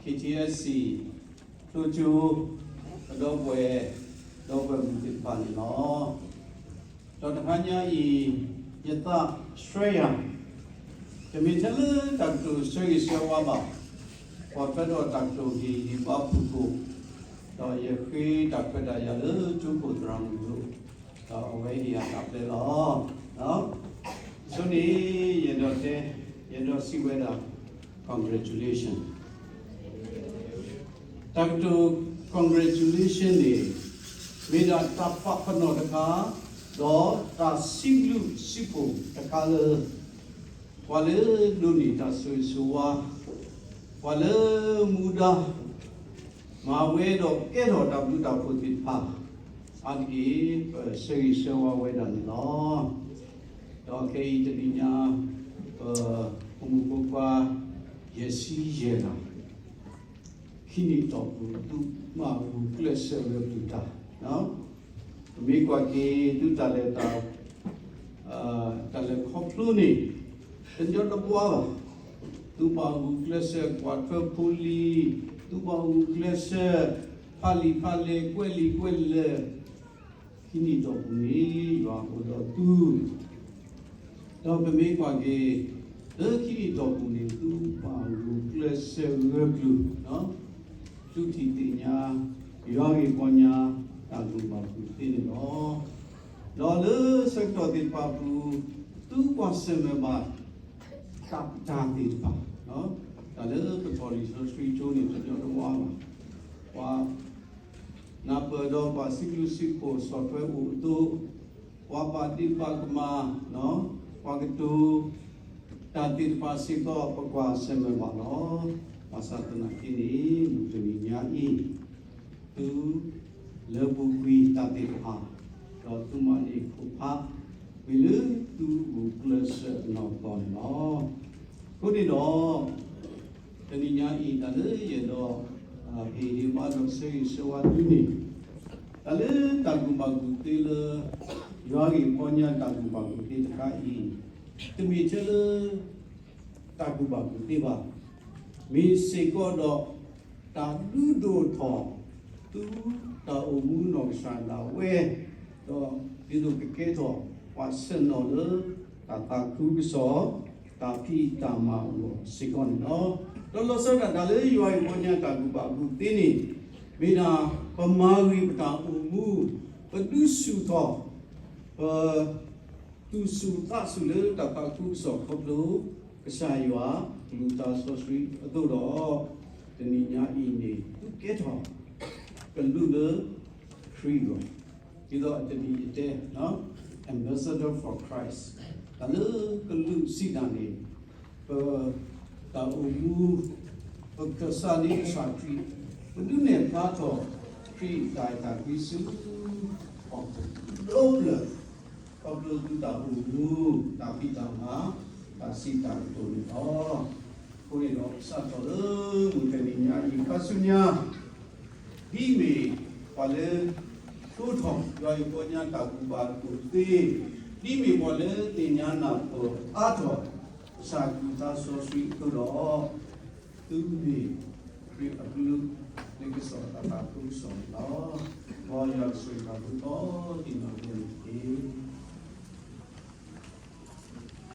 KTSC တို့ကျိုးတော့ဘွယ်တော့ဘွယ်မှုဖြစ်ပါနော်တော့တခါညာဤယတရွှေရတမီတလတတ်တူဆွေးဆွေးဝါပါပေါ်ဖက်တော့တတ်တူဒီပါပူကိုတော့ရခေးတတ်ဖက်တာရလို့ကျုပ်ကိုတရံလို့တော့အဝဲရတာပဲလို့နော်ဆိုနေရတော့စီဝဲတာ congratulations Dr. Congratulations နေမိတာတပ်ဖခနောတခါတော့တာစီလူစီပုံတခါလေဝါလေလူနေတာဆွေဆွာဝါလေမူဒါမာဝဲတော့ကဲတော့တပ်လူတပ်ဖို့တိဖာအဒီစေဆွာဝဲတယ်နော်တော့ခေတတိညာဘုံဘုကွာရစီရတာခိနီတော့ဘူးသူမဘူးကလစ်ဆယ်ရတူတာနော်မိကွာကေသူတလည်းတော့တလည်းခေါပလို့နေတကြတော့ပွားပါသူပါဘူးကလစ်ဆယ်ကွာဖပူလီသူပါဘူးကလစ်ဆယ်ဖာလီကွဲလီခိနီတော့ဘူးနေရွာဟိုတော့သူတော့မိကွာကေခိနီတော့ဘူးနေသူပါဘူးကလစ်ဆယ်ရတူနော်သူတီတင်ညာရွာကြီးပေါ်ညာတာလူပါဘူးသိနေတော့လောလေစက်တော်ဒီပါဘူးသူကွာစမဘာတပ်တာဒီပါနော်ဒါလေပေါ်လီဆိုစထရီချိုးနေတော့ဝါနာပေါ်တော့ပါစီကလူစီပိုဆော့ဖ်ဝဲဦးတို့ဝါပါတိပါကမာနော်ဝါကတူတာတိပါစီတော့ပကွာစမဘာနော်Pasatuna ini dunia ini tu lebui tapi ha kalau tu mani kupa bila tu plus nonton no kodi do dunia ini tadi ye do hidi malam sesuatu ini tadi tagu bagu tila yari punya tagu bagu tila kai demi cela tagu bagu tibaมีสิ่งก็ดอกตาดูดูทอตูตาอมูนองสันดาเวก็ดีดูเก๋ทอว่าเส้นนอเลตาคูบิสอตาพี่ตามาโอสิ่งก็เนาะแล้วสักการะเลยอยู่ไอ้คนยังตากูบากูตีนี่มีนาพม่าวิปตาอมูปดูสุทอดูสุตาสุเลตาคูบิสอครบรู้กษายว่าလူသားဆိုစရီတို့တော့တနည်းညာဤနေသူကဲတော့ကလူလခရီးရောဒီတော့တနည်းတဲ့နော် ambassador for Christ ဒါလေကလူစီဒန်နေတာအမှုပကစားနေစာထရီဘယ်သူနဲ့ပါတော့ခရီးတိုင်းတာပြီးစုပေါ့လို့လူတာအမှုတာပြီးတာမှာတာစီတာတို့တော့ကိုယ်တော့စတော်လို့မူတည်ညာဤကဆုညာဒီမီပါလေထိုးထောင်ရောပေါ်ညာတာကူပါကိုသေးဒီမီပေါ်လေတင်ညာနာပေါ်အားတော်စာကူတာဆိုဆွေတို့တော့သူမီခရီအပလူလေကစောတာကူဆောတော့ဘောရဆွေကဘူးတော့ဒီလိုမျိုး